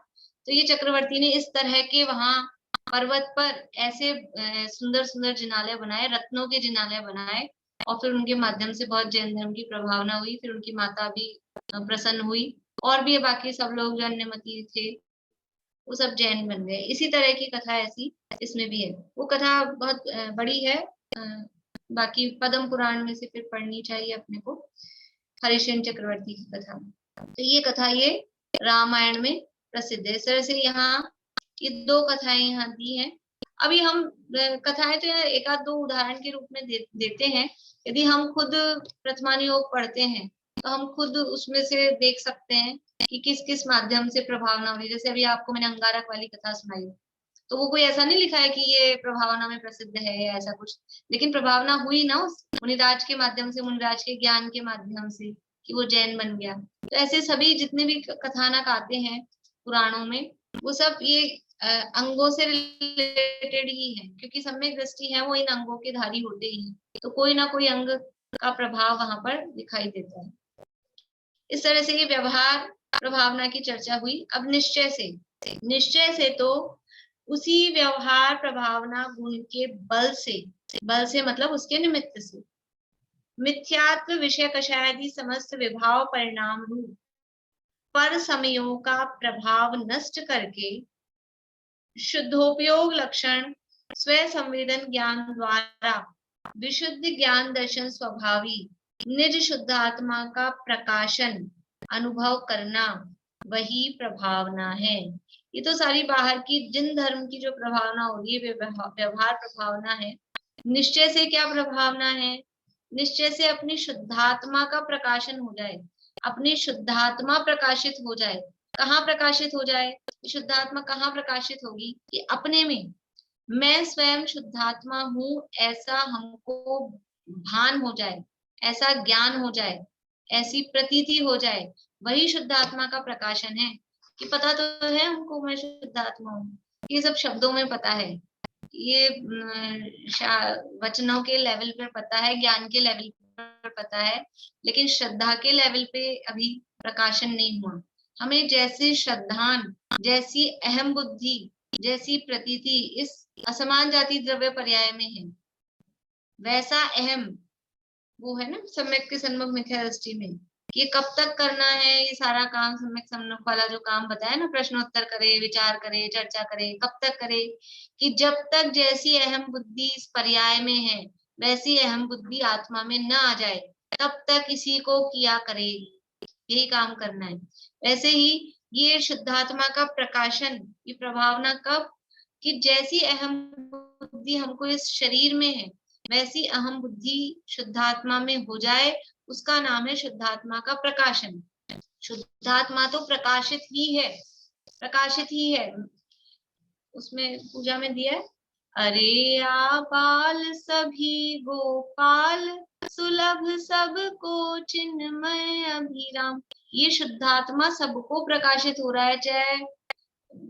तो ये चक्रवर्ती ने इस तरह के वहां पर्वत पर ऐसे सुंदर सुंदर जिनाले बनाए, रत्नों के जिनाले बनाए। और फिर उनके माध्यम से बहुत जैन धर्म की प्रभावना हुई। फिर उनकी माता भी प्रसन्न हुई, और भी बाकी सब लोग जो अन्यमती थे वो सब जैन बन गए। इसी तरह की कथा ऐसी इसमें भी है। वो कथा बहुत बड़ी है, बाकी पद्म पुराण में से फिर पढ़नी चाहिए अपने को, हरिश्चंद्र चक्रवर्ती की कथा। तो ये कथा ये रामायण में प्रसिद्ध है। इस तरह से यहाँ ये दो कथाएं यहाँ दी हैं। अभी हम कथाएं तो एक आध दो उदाहरण के रूप में देते हैं। यदि हम खुद प्रथमानुयोग पढ़ते हैं तो हम खुद उसमें से देख सकते हैं कि किस किस माध्यम से प्रभावना हुई। जैसे अभी आपको मैंने अंगारक वाली कथा सुनाई, तो वो कोई ऐसा नहीं लिखा है कि ये प्रभावना में प्रसिद्ध है या ऐसा कुछ, लेकिन प्रभावना हुई ना उस मुनिराज के माध्यम से, मुनिराज के ज्ञान के माध्यम से, कि वो जैन बन गया। तो ऐसे सभी जितने भी कथानक आते हैं पुराणों में, वो सब ये अंगों से रिलेटेड ही है, क्योंकि सम्यक दृष्टि है वो इन अंगों के धारी होते ही हैं। तो कोई ना कोई अंग का प्रभाव वहां पर दिखाई देता है। इस तरह से ये व्यवहार प्रभावना की चर्चा हुई। अब निश्चय से तो उसी व्यवहार प्रभावना गुण के बल से मतलब उसके निमित्त से मिथ्यात्व विषय कषायदि समस्त विभाव परिणाम रूप पर समयों का प्रभाव नष्ट करके शुद्धोपयोग लक्षण स्व संवेदन ज्ञान द्वारा विशुद्ध ज्ञान दर्शन स्वभावी निज शुद्धात्मा का प्रकाशन अनुभव करना, वही प्रभावना है। ये तो सारी बाहर की जिन धर्म की जो प्रभावना हो रही है व्यवहार प्रभावना है। निश्चय से क्या प्रभावना है? निश्चय से अपनी शुद्धात्मा का प्रकाशन हो जाए, अपनी शुद्धात्मा प्रकाशित हो जाए। कहाँ प्रकाशित हो जाए? शुद्धात्मा कहाँ प्रकाशित होगी? कि अपने में, मैं स्वयं शुद्धात्मा हूँ ऐसा हमको भान हो जाए, ऐसा ज्ञान हो जाए, ऐसी प्रतीति हो जाए, वही शुद्धात्मा का प्रकाशन है। कि पता तो है हमको मैं शुद्धात्मा हूँ, ये सब शब्दों में पता है, ये वचनों के लेवल पर पता है, ज्ञान के लेवल पर पता है, लेकिन श्रद्धा के लेवल पे अभी प्रकाशन नहीं हुआ। हमें जैसी श्रद्धान, जैसी अहम बुद्धि, जैसी प्रतीति इस असमान जाति द्रव्य पर्याय में है, वैसा अहम वो है ना सम्यक के सन्मुख मिथ्या दृष्टि में। ये कब तक करना है ये सारा काम? सम्यक सम्मुख वाला जो काम बताया ना, प्रश्नोत्तर करे, विचार करे, चर्चा करे, कब तक करे? कि जब तक जैसी अहम बुद्धि इस पर्याय में है वैसी अहम बुद्धि आत्मा में न आ जाए, तब तक इसी को किया करे, यही काम करना है। वैसे ही ये शुद्धात्मा का प्रकाशन, ये प्रभावना कब? कि जैसी अहम बुद्धि हमको इस शरीर में है वैसी अहम बुद्धि शुद्धात्मा में हो जाए, उसका नाम है शुद्धात्मा का प्रकाशन। शुद्धात्मा तो प्रकाशित ही है, प्रकाशित ही है। उसमें पूजा में दिया है, अरे आबाल सभी गोपाल, सुलभ सबको चिन्मय अभिराम। ये शुद्धात्मा सबको प्रकाशित हो रहा है, चाहे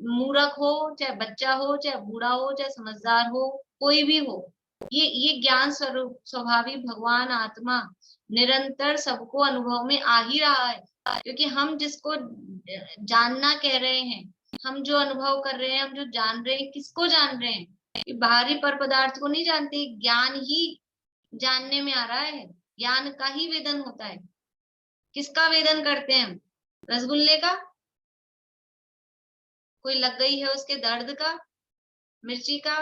मूर्ख हो, चाहे बच्चा हो, चाहे बूढ़ा हो, चाहे समझदार हो, कोई भी हो। ये ज्ञान स्वरूप स्वाभाविक भगवान आत्मा निरंतर सबको अनुभव में आ ही रहा है, क्योंकि हम जिसको जानना कह रहे हैं, हम जो अनुभव कर रहे हैं, हम जो जान रहे हैं, किसको जान रहे हैं? कि बाहरी पर पदार्थ को नहीं जानते, ज्ञान ही जानने में आ रहा है, ज्ञान का ही वेदन होता है। किसका वेदन करते हैं हम? रसगुल्ले का? कोई लग गई है उसके दर्द का? मिर्ची का?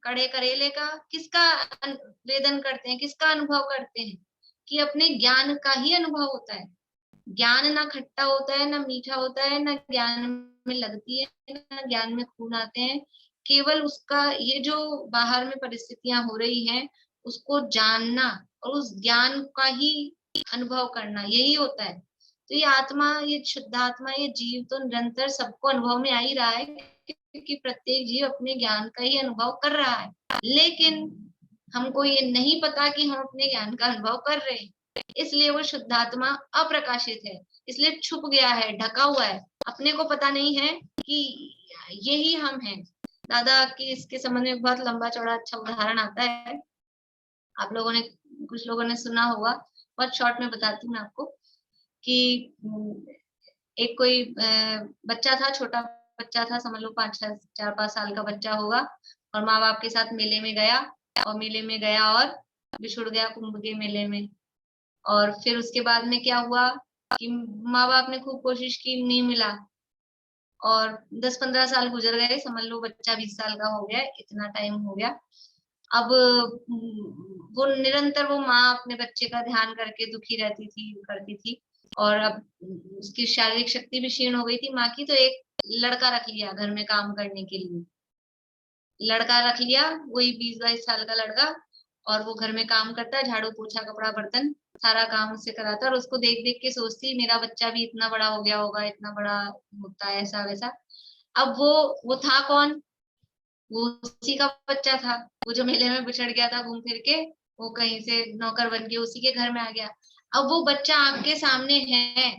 कड़े करेले का? किसका वेदन करते हैं, किसका अनुभव करते हैं? कि अपने ज्ञान का ही अनुभव होता है। ज्ञान ना खट्टा होता है, ना मीठा होता है, ना ज्ञान में लगती है, ना ज्ञान में खून आते हैं। केवल उसका ये जो बाहर में परिस्थितियां हो रही हैं, उसको जानना और उस ज्ञान का ही अनुभव करना, यही होता है। तो ये आत्मा, ये शुद्धात्मा, ये जीव तो निरंतर सबको अनुभव में आ ही रहा है, क्योंकि प्रत्येक जीव अपने ज्ञान का ही अनुभव कर रहा है। लेकिन हमको ये नहीं पता कि हम अपने ज्ञान का अनुभव कर रहे हैं, इसलिए वो शुद्धात्मा अप्रकाशित है, इसलिए छुप गया है, ढका हुआ है। अपने को पता नहीं है कि यही हम हैं। दादा की इसके संबंध में बहुत लंबा चौड़ा अच्छा उदाहरण आता है, आप लोगों ने, कुछ लोगों ने सुना होगा। बहुत शॉर्ट में बताती हूँ मैं आपको कि एक कोई बच्चा था, छोटा बच्चा था, समझ लो 4-5 साल का बच्चा होगा, और माँ बाप के साथ मेले में गया, और मेले में गया और बिछुड़ गया कुंभ के मेले में। और फिर उसके बाद में क्या हुआ कि माँ बाप ने खूब कोशिश की, नहीं मिला, और 10-15 साल गुजर गए, समझ लो बच्चा 20 साल का हो गया, इतना टाइम हो गया। अब वो निरंतर वो माँ अपने बच्चे का ध्यान करके दुखी रहती थी, करती थी, और अब उसकी शारीरिक शक्ति भी क्षीण हो गई थी माँ की, तो एक लड़का रख लिया घर में काम करने के लिए। लड़का रख लिया, वही 20-22 साल का लड़का, और वो घर में काम करता है, झाड़ू पोछा कपड़ा बर्तन सारा काम उससे कराता है, और उसको देख देख के सोचती मेरा बच्चा भी इतना बड़ा हो गया होगा, इतना बड़ा होता है, ऐसा वैसा। अब वो था कौन? वो उसी का बच्चा था, वो जो मेले में बिछड़ गया था घूम फिर के, वो कहीं से नौकर बन के उसी के घर में आ गया। अब वो बच्चा आंख के सामने है,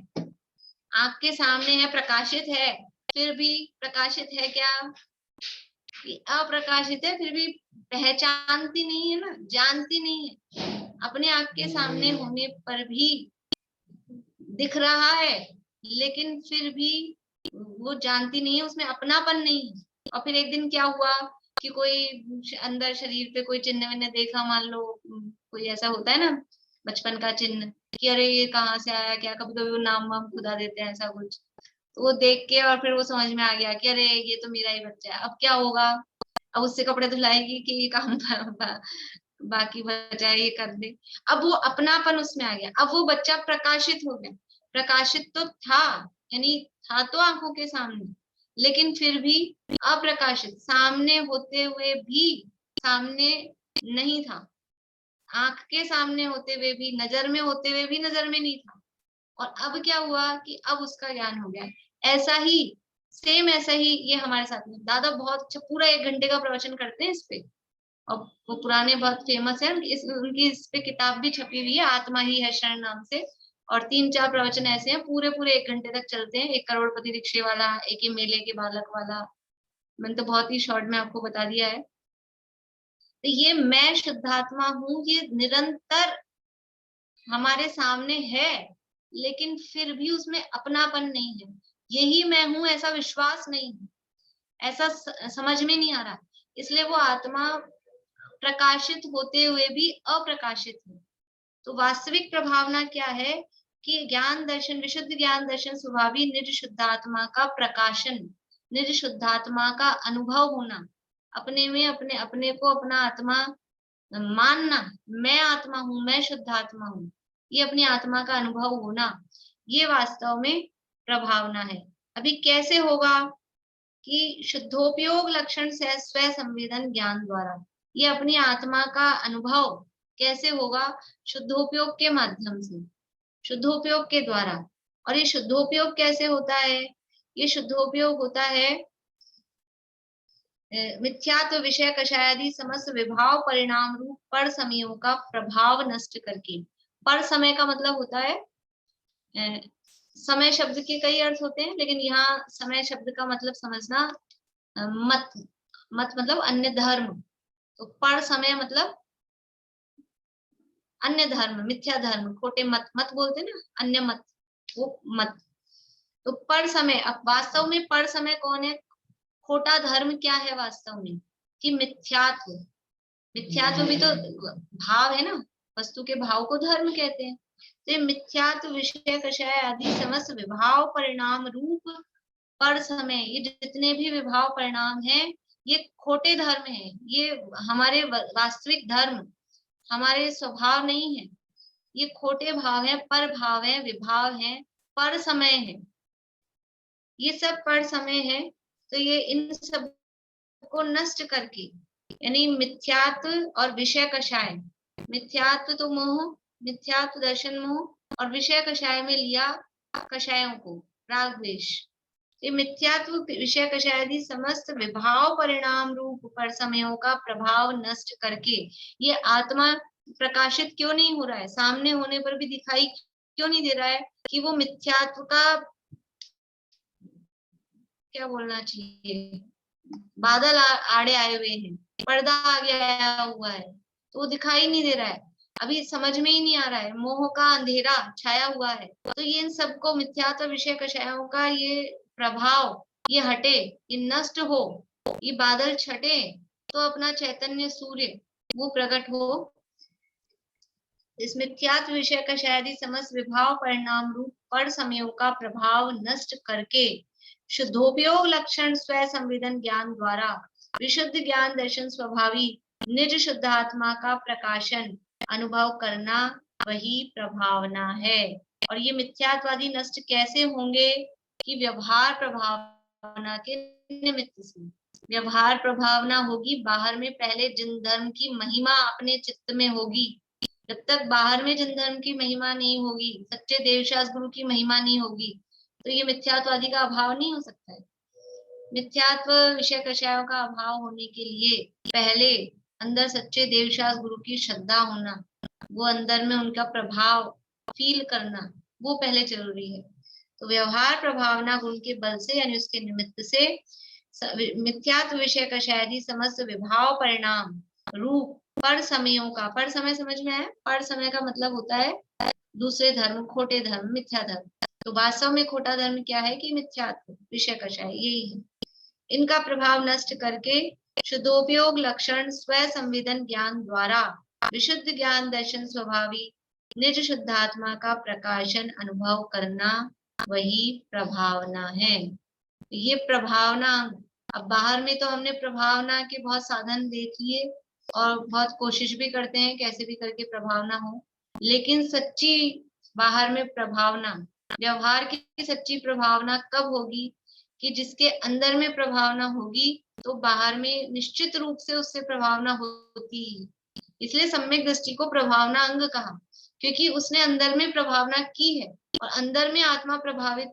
आंख के सामने है, प्रकाशित है, फिर भी प्रकाशित है क्या? अप्रकाशित है, फिर भी पहचानती नहीं है ना, जानती नहीं है। अपने आंख के सामने होने पर भी दिख रहा है, लेकिन फिर भी वो जानती नहीं है, उसमें अपनापन नहीं है। और फिर एक दिन क्या हुआ कि कोई अंदर शरीर पे कोई चिन्ह विन्ह देखा, मान लो कोई ऐसा होता है ना बचपन का चिन्ह, कि अरे ये कहाँ से आया, क्या, कभी कभी वो नाम वाम खुदा देते हैं, ऐसा कुछ। तो वो देख के और फिर वो समझ में आ गया कि अरे ये तो मेरा ही बच्चा है। अब क्या होगा? अब उससे कपड़े धुलाएगी कि ये काम बाकी बचा है ये कर दे। अब वो अपनापन उसमें आ गया, अब वो बच्चा प्रकाशित हो गया। प्रकाशित तो था, यानी था तो आंखों के सामने, लेकिन फिर भी अप्रकाशित, सामने होते हुए भी सामने नहीं था, आंख के सामने होते हुए भी, नजर में होते हुए भी नजर में नहीं था। और अब क्या हुआ कि अब उसका ज्ञान हो गया। ऐसा ही, सेम ऐसा ही ये हमारे साथ में, दादा बहुत अच्छा पूरा 1 घंटे का प्रवचन करते हैं इस पे, और वो पुराने बहुत फेमस है, उनकी इस पे किताब भी छपी हुई है, आत्मा ही है शरण नाम से। और 3-4 प्रवचन ऐसे हैं, पूरे पूरे 1 घंटे तक चलते हैं। एक करोड़पति रिक्शे वाला, एक ही मेले के बालक वाला, मैंने तो बहुत ही शॉर्ट में आपको बता दिया है। तो ये मैं शुद्धात्मा हूँ, ये निरंतर हमारे सामने है, लेकिन फिर भी उसमें अपनापन नहीं है। यही मैं हूँ ऐसा विश्वास नहीं है, ऐसा समझ में नहीं आ रहा, इसलिए वो आत्मा प्रकाशित होते हुए भी अप्रकाशित है। तो वास्तविक प्रभावना क्या है कि ज्ञान दर्शन, विशुद्ध ज्ञान दर्शन स्वभावी निज शुद्धात्मा का प्रकाशन, निज शुद्धात्मा का अनुभव होना, अपने में अपने अपने को अपना आत्मा मानना, मैं आत्मा हूँ, मैं शुद्धात्मा हूँ, ये अपनी आत्मा का अनुभव होना, ये वास्तव में प्रभावना है। अभी कैसे होगा कि शुद्धोपयोग लक्षण से स्व संवेदन ज्ञान द्वारा, ये अपनी आत्मा का अनुभव कैसे होगा? शुद्धोपयोग के माध्यम से, शुद्धोपयोग के द्वारा। और ये शुद्धोपयोग कैसे होता है? ये शुद्धोपयोग होता है मिथ्यात्व विषय कषायादि समस्त विभाव परिणाम रूप पर समयों का प्रभाव नष्ट करके। पर समय का मतलब होता है, समय शब्द के कई अर्थ होते हैं, लेकिन यहाँ समय शब्द का मतलब समझना, मत मत मतलब अन्य धर्म, तो पर समय मतलब अन्य धर्म, मिथ्या धर्म, खोटे मत, मत बोलते ना, अन्य मत, वो मत। तो पर समय, अब वास्तव में पर समय कौन है? खोटा धर्म क्या है वास्तव में? कि मिथ्यात्व। मिथ्यात्व भी तो भाव है ना, वस्तु के भाव को धर्म कहते हैं। तो ये मिथ्यात्व विषय कषाय आदि समस्त विभाव परिणाम रूप पर समय, ये जितने भी विभाव परिणाम हैं, ये खोटे धर्म हैं। ये हमारे वास्तविक धर्म, हमारे स्वभाव नहीं है। ये खोटे भाव है, पर भाव है, विभाव है, पर समय है, ये सब पर समय है। तो ये इन सब को नष्ट करके, यानी मिथ्यात्व और विषय कषाय, मिथ्यात्व तो मोह, मिथ्यात्व दर्शन मोह, और विषय कषाय में लिया कषायों को, राग द्वेष। ये मिथ्यात्व विषय कषायादि समस्त विभाव परिणाम रूप पर समयों का प्रभाव नष्ट करके, ये आत्मा प्रकाशित क्यों नहीं हो रहा है? सामने होने पर भी दिखाई क्यों नहीं दे रहा है कि वो मिथ्यात्व का, क्या बोलना चाहिए, बादल आड़े आए हुए हैं, पर्दा आगे आया हुआ है, तो वो दिखाई नहीं दे रहा है, अभी समझ में ही नहीं आ रहा है, मोह का अंधेरा छाया हुआ है। तो ये इन सबको मिथ्यात्व विषय कषायों का ये प्रभाव, ये हटे, ये नष्ट हो, ये बादल छटे, तो अपना चैतन्य सूर्य वो प्रकट हो। इस मिथ्यात्व विषय कषायादि समस्त विभाव परिणाम रूप पर समयों का प्रभाव नष्ट करके शुद्धोपयोग लक्षण स्व संवेदन ज्ञान द्वारा विशुद्ध ज्ञान दर्शन स्वभावी निज शुद्धात्मा का प्रकाशन अनुभव करना वही प्रभावना है। और ये मिथ्यात्वादी नष्ट कैसे होंगे? कि व्यवहार प्रभावना के निमित्त से। व्यवहार प्रभावना होगी बाहर में, पहले जिन धर्म की महिमा अपने चित्त में होगी, जब तक बाहर में जिन धर्म की महिमा नहीं होगी, सच्चे देवशास्त्र गुरु की महिमा नहीं होगी, तो ये मिथ्यात्व आदि का अभाव नहीं हो सकता है। मिथ्यात्व विषय कषायों का अभाव होने के लिए पहले अंदर सच्चे देवशास्त्र गुरु की श्रद्धा होना, वो अंदर में उनका प्रभाव फील करना, वो पहले जरूरी है। तो व्यवहार प्रभावना गुण के बल से, यानी उसके निमित्त से मिथ्यात्व विषय कषायादि समस्त विभाव परिणाम रूप पर समयों का, पर समय समझ में आया? पर समय का मतलब होता है दूसरे धर्म, खोटे धर्म, मिथ्या धर्म। तो वास्तव में खोटा धर्म क्या है? कि मिथ्यात्व विषय कषाय, यही है। इनका प्रभाव नष्ट करके शुद्धोपयोग लक्षण स्व संवेदन ज्ञान द्वारा विशुद्ध ज्ञान दर्शन स्वभावी निज शुद्धात्मा का प्रकाशन अनुभव करना वही प्रभावना है। ये प्रभावना, अब बाहर में तो हमने प्रभावना के बहुत साधन देख लिए और बहुत कोशिश भी करते हैं कैसे भी करके प्रभावना हो, लेकिन सच्ची बाहर में प्रभावना, व्यवहार की सच्ची प्रभावना कब होगी? कि जिसके अंदर में प्रभावना होगी तो बाहर में निश्चित रूप से उससे प्रभावना होती ही। इसलिए सम्यक दृष्टि को प्रभावना अंग कहा, क्योंकि उसने अंदर में प्रभावना की है और अंदर में आत्मा प्रभावित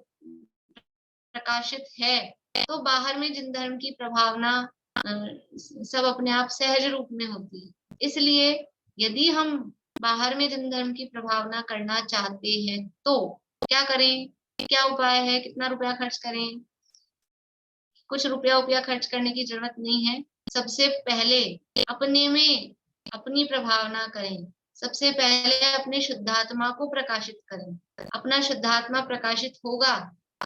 प्रकाशित है, तो बाहर में जिन धर्म की प्रभावना सब अपने आप सहज रूप में होती है। इसलिए यदि हम बाहर में जिन धर्म की प्रभावना करना चाहते हैं तो क्या करें? क्या उपाय है? कितना रुपया खर्च करें? कुछ रुपया खर्च करने की जरूरत नहीं है। सबसे पहले अपने में अपनी प्रभावना करें, सबसे पहले अपने शुद्धात्मा को प्रकाशित करें। अपना शुद्धात्मा प्रकाशित होगा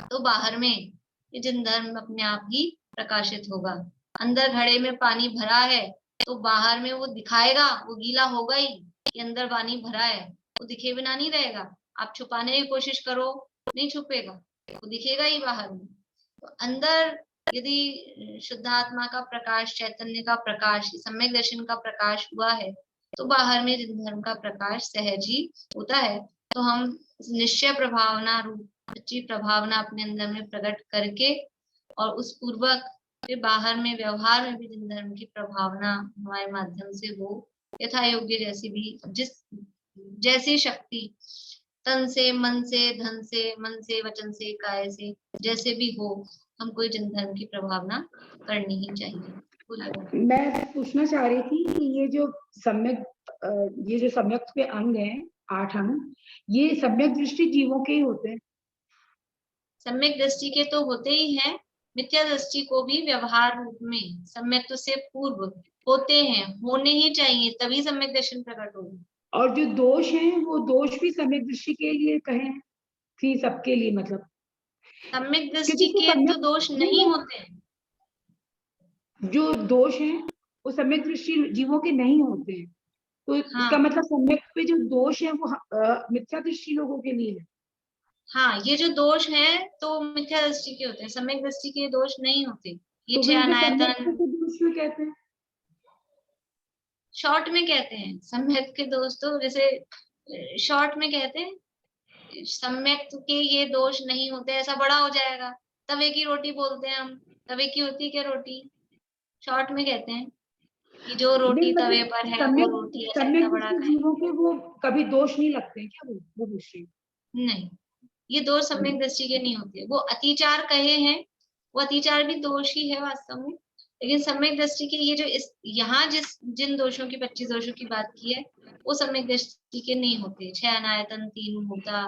तो बाहर में जिन धर्म अपने आप ही प्रकाशित होगा। अंदर घड़े में पानी भरा है तो बाहर में वो दिखाएगा, वो गीला होगा ही कि अंदर पानी भरा है, वो दिखे बिना नहीं रहेगा। आप छुपाने की कोशिश करो, नहीं छुपेगा, वो दिखेगा ही बाहर में। तो अंदर यदि शुद्धात्मा का प्रकाश, चैतन्य का प्रकाश, सम्यक दर्शन का प्रकाश हुआ है तो बाहर में जिन धर्म का प्रकाश सहज ही होता है। तो हम निश्चय प्रभावना रूप सच्ची प्रभावना अपने अंदर में प्रकट करके और उस पूर्वक फिर बाहर में व्यवहार में भी जिन धर्म की प्रभावना हमारे माध्यम से हो, यथा योग्य जैसी भी जैसी शक्ति, तन से, मन से, धन से, मन से, वचन से, काय से, जैसे भी हो, हमको जिन धर्म की प्रभावना करनी ही चाहिए। बोलिए। मैं पूछना चाह रही थी कि ये जो सम्यक के अंग हैं, 8 अंग, ये सम्यक दृष्टि जीवों के ही होते हैं। सम्यक दृष्टि के तो होते ही हैं, मिथ्या दृष्टि को भी व्यवहार रूप में सम्यक से पूर्व होते हैं, होने ही चाहिए, तभी सम्यक दर्शन प्रकट होगा। और जो दोष हैं वो दोष भी सम्यक दृष्टि के लिए कहे थी, सबके लिए मतलब, सम्यक क्योंकि दृष्टि इसको के तो सम्यक दोष नहीं नहीं है। होते हैं। जो दोष हैं वो सम्यक दृष्टि जीवों के नहीं होते हैं, तो इसका हाँ मतलब सम्यक पे जो दोष है वो मिथ्या दृष्टि लोगों के लिए है। हाँ, ये जो दोष है तो मिथ्या दृष्टि के होते हैं, सम्यक दृष्टि के दोष नहीं होते। ये तो फिर 6 इसे सम्यक अनायतन के दोष क्यों कहते हैं? शॉर्ट में कहते हैं, सम्यक के दोष तो जैसे शॉर्ट में कहते हैं, सम्यक के ये दोष नहीं होते, ऐसा बड़ा हो जाएगा। तवे की रोटी बोलते हैं हम, तवे की होती है क्या रोटी? शॉर्ट में कहते हैं कि जो नहीं रोटी तवे मतलब पर है वो सम्यक रोटी ऐसा इतना सम्यक बड़ा दृष्टि खाए। जीवों के वो कभी दोष नहीं लगते हैं क्या, वो पूछ रही नहीं, ये दोष हूँ। सम्यक दृष्टि के नहीं होते, वो अतिचार कहे हैं, वो अतिचार भी दोष ही है वास्तव में। लेकिन सम्यक दृष्टि के ये जो इस यहाँ जिन दोषों की 25 दोषों की बात की है, वो सम्यक दृष्टि के नहीं होते। 6 अनायतन, 3 भूता,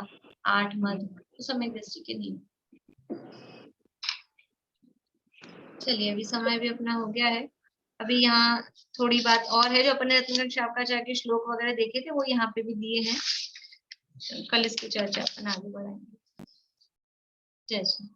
8 मद, वो सम्यक दृष्टि के नहीं होते। चलिए, अभी समय भी अपना हो गया है। अभी यहाँ थोड़ी बात और है जो अपने रत्नगंज शाखाचार्य के श्लोक वगैरह देखे थे, वो यहाँ पे भी दिए हैं। कल इसकी चर्चा अपन आगे बढ़ाएंगे। जय श्री